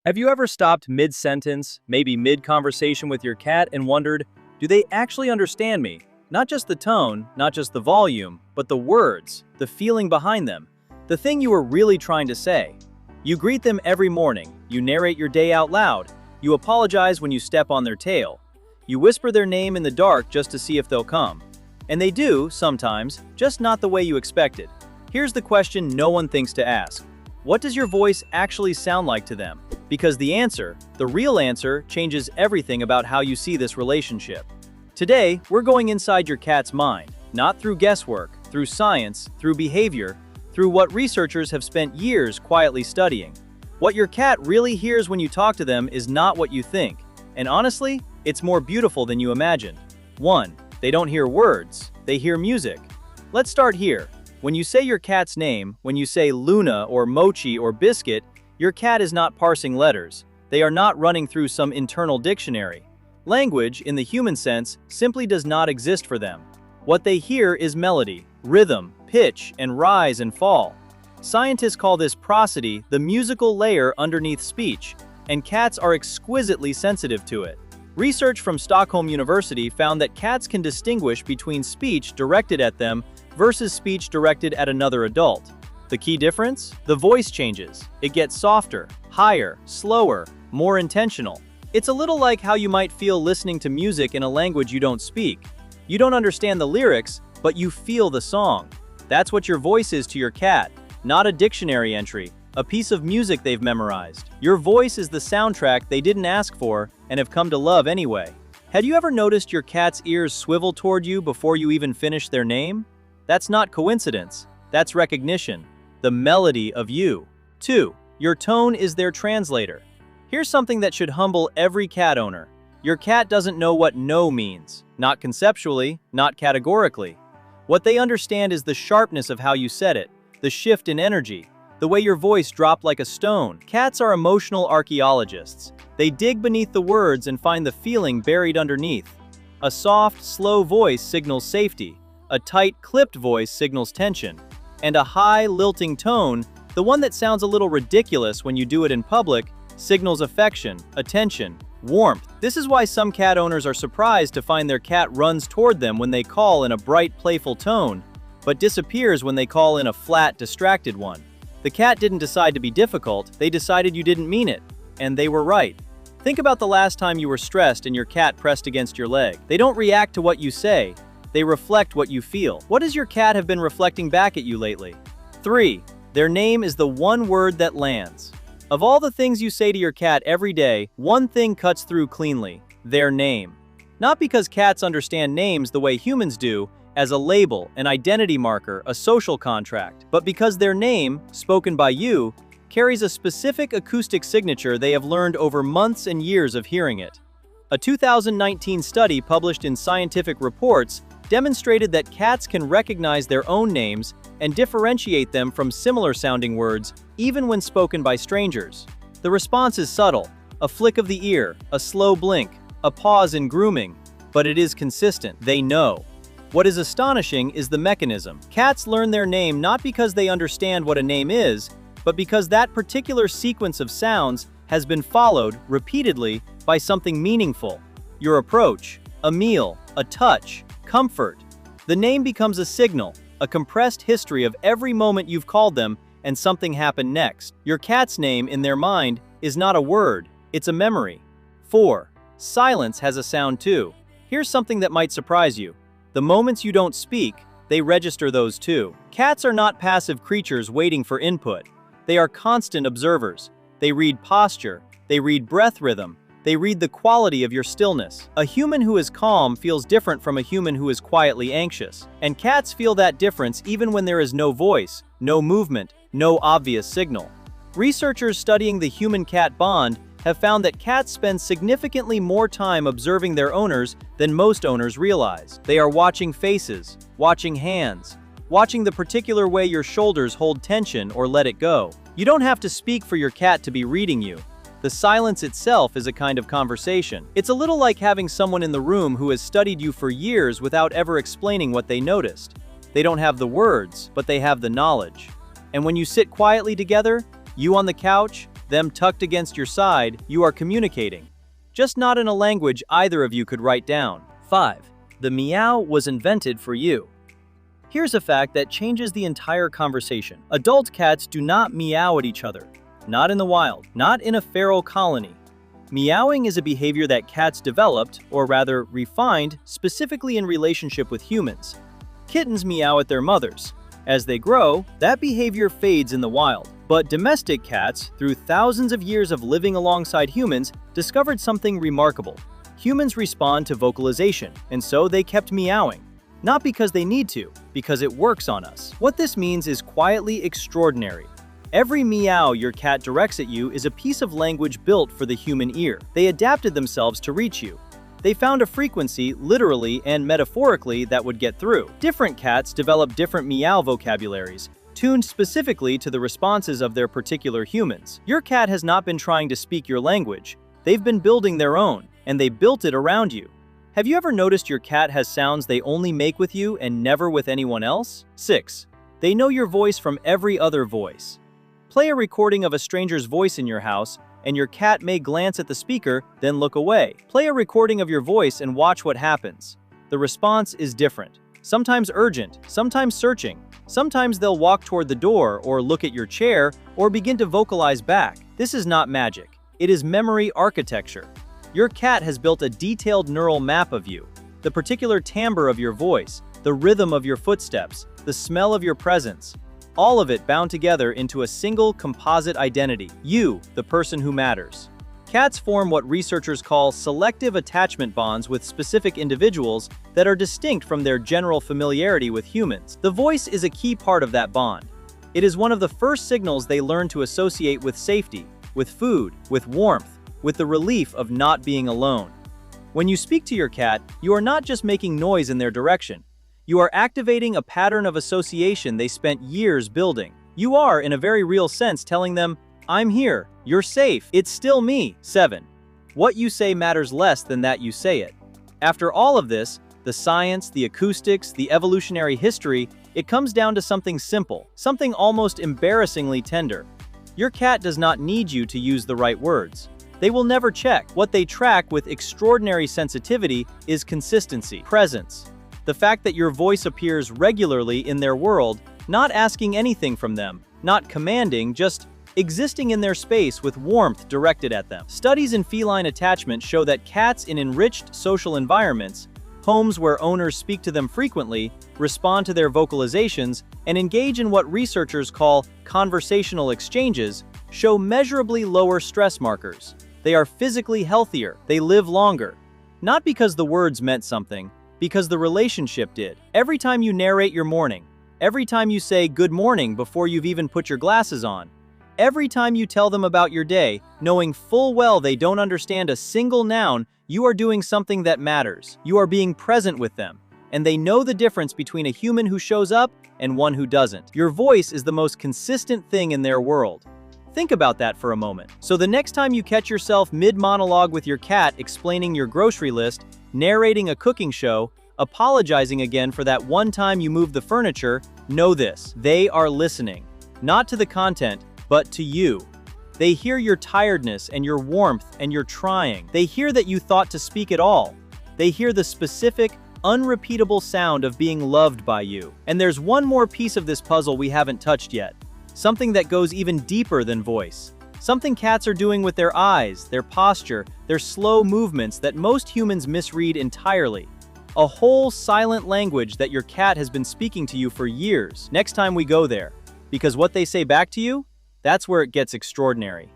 Have you ever stopped mid-sentence, maybe mid-conversation with your cat and wondered, do they actually understand me? Not just the tone, not just the volume, but the words, the feeling behind them, the thing you were really trying to say. You greet them every morning, you narrate your day out loud, you apologize when you step on their tail. You whisper their name in the dark just to see if they'll come. And they do, sometimes, just not the way you expected. Here's the question no one thinks to ask. What does your voice actually sound like to them? Because the answer, the real answer, changes everything about how you see this relationship. Today, we're going inside your cat's mind, not through guesswork, through science, through behavior, through what researchers have spent years quietly studying. What your cat really hears when you talk to them is not what you think, and honestly, it's more beautiful than you imagined. 1. They don't hear words, they hear music. Let's start here. When you say your cat's name, when you say Luna or Mochi or Biscuit, your cat is not parsing letters. They are not running through some internal dictionary. Language, in the human sense, simply does not exist for them. What they hear is melody, rhythm, pitch, and rise and fall. Scientists call this prosody, the musical layer underneath speech, and cats are exquisitely sensitive to it. Research from Stockholm University found that cats can distinguish between speech directed at them versus speech directed at another adult. The key difference? The voice changes. It gets softer, higher, slower, more intentional. It's a little like how you might feel listening to music in a language you don't speak. You don't understand the lyrics, but you feel the song. That's what your voice is to your cat, not a dictionary entry, a piece of music they've memorized. Your voice is the soundtrack they didn't ask for and have come to love anyway. Had you ever noticed your cat's ears swivel toward you before you even finish their name? That's not coincidence. That's recognition. The melody of you. 2. Your tone is their translator. Here's something that should humble every cat owner. Your cat doesn't know what no means. Not conceptually, not categorically. What they understand is the sharpness of how you said it, the shift in energy, the way your voice dropped like a stone. Cats are emotional archaeologists. They dig beneath the words and find the feeling buried underneath. A soft, slow voice signals safety. A tight, clipped voice signals tension. And a high, lilting tone, the one that sounds a little ridiculous when you do it in public, signals affection, attention, warmth. This is why some cat owners are surprised to find their cat runs toward them when they call in a bright, playful tone, but disappears when they call in a flat, distracted one. The cat didn't decide to be difficult, they decided you didn't mean it. And they were right. Think about the last time you were stressed and your cat pressed against your leg. They don't react to what you say, they reflect what you feel. What does your cat have been reflecting back at you lately? 3. Their name is the one word that lands. Of all the things you say to your cat every day, one thing cuts through cleanly: their name. Not because cats understand names the way humans do, as a label, an identity marker, a social contract, but because their name, spoken by you, carries a specific acoustic signature they have learned over months and years of hearing it. A 2019 study published in Scientific Reports demonstrated that cats can recognize their own names and differentiate them from similar-sounding words, even when spoken by strangers. The response is subtle: a flick of the ear, a slow blink, a pause in grooming, but it is consistent. They know. What is astonishing is the mechanism. Cats learn their name not because they understand what a name is, but because that particular sequence of sounds has been followed repeatedly by something meaningful. Your approach, a meal, a touch, comfort. The name becomes a signal, a compressed history of every moment you've called them and something happened next. Your cat's name, in their mind, is not a word, it's a memory. 4. Silence has a sound too. Here's something that might surprise you. The moments you don't speak, they register those too. Cats are not passive creatures waiting for input. They are constant observers. They read posture, they read breath rhythm, they read the quality of your stillness. A human who is calm feels different from a human who is quietly anxious. And cats feel that difference even when there is no voice, no movement, no obvious signal. Researchers studying the human-cat bond have found that cats spend significantly more time observing their owners than most owners realize. They are watching faces, watching hands, watching the particular way your shoulders hold tension or let it go. You don't have to speak for your cat to be reading you. The silence itself is a kind of conversation. It's a little like having someone in the room who has studied you for years without ever explaining what they noticed. They don't have the words, but they have the knowledge. And when you sit quietly together, you on the couch, them tucked against your side, you are communicating. Just not in a language either of you could write down. 5. The meow was invented for you. Here's a fact that changes the entire conversation. Adult cats do not meow at each other. Not in the wild, not in a feral colony. Meowing is a behavior that cats developed, or rather refined, specifically in relationship with humans. Kittens meow at their mothers. As they grow, that behavior fades in the wild. But domestic cats, through thousands of years of living alongside humans, discovered something remarkable. Humans respond to vocalization, and so they kept meowing. Not because they need to, because it works on us. What this means is quietly extraordinary. Every meow your cat directs at you is a piece of language built for the human ear. They adapted themselves to reach you. They found a frequency, literally and metaphorically, that would get through. Different cats develop different meow vocabularies, tuned specifically to the responses of their particular humans. Your cat has not been trying to speak your language. They've been building their own, and they built it around you. Have you ever noticed your cat has sounds they only make with you and never with anyone else? 6. They know your voice from every other voice. Play a recording of a stranger's voice in your house, and your cat may glance at the speaker, then look away. Play a recording of your voice and watch what happens. The response is different. Sometimes urgent, sometimes searching. Sometimes they'll walk toward the door or look at your chair or begin to vocalize back. This is not magic. It is memory architecture. Your cat has built a detailed neural map of you, the particular timbre of your voice, the rhythm of your footsteps, the smell of your presence. All of it bound together into a single composite identity, you, the person who matters. Cats form what researchers call selective attachment bonds with specific individuals that are distinct from their general familiarity with humans. The voice is a key part of that bond. It is one of the first signals they learn to associate with safety, with food, with warmth, with the relief of not being alone. When you speak to your cat, you are not just making noise in their direction. You are activating a pattern of association they spent years building. You are, in a very real sense, telling them, I'm here, you're safe, it's still me. 7. What you say matters less than that you say it. After all of this, the science, the acoustics, the evolutionary history, it comes down to something simple, something almost embarrassingly tender. Your cat does not need you to use the right words. They will never check. What they track with extraordinary sensitivity is consistency, presence. The fact that your voice appears regularly in their world, not asking anything from them, not commanding, just existing in their space with warmth directed at them. Studies in feline attachment show that cats in enriched social environments, homes where owners speak to them frequently, respond to their vocalizations, and engage in what researchers call conversational exchanges, show measurably lower stress markers. They are physically healthier, they live longer. Not because the words meant something, because the relationship did. Every time you narrate your morning, every time you say good morning before you've even put your glasses on, every time you tell them about your day, knowing full well they don't understand a single noun, you are doing something that matters. You are being present with them, and they know the difference between a human who shows up and one who doesn't. Your voice is the most consistent thing in their world. Think about that for a moment. So the next time you catch yourself mid-monologue with your cat explaining your grocery list, narrating a cooking show, apologizing again for that one time you moved the furniture, know this: they are listening. Not to the content, but to you. They hear your tiredness and your warmth and your trying. They hear that you thought to speak at all. They hear the specific, unrepeatable sound of being loved by you. And there's one more piece of this puzzle we haven't touched yet. Something that goes even deeper than voice. Something cats are doing with their eyes, their posture, their slow movements that most humans misread entirely. A whole silent language that your cat has been speaking to you for years. Next time we go there. Because what they say back to you, that's where it gets extraordinary.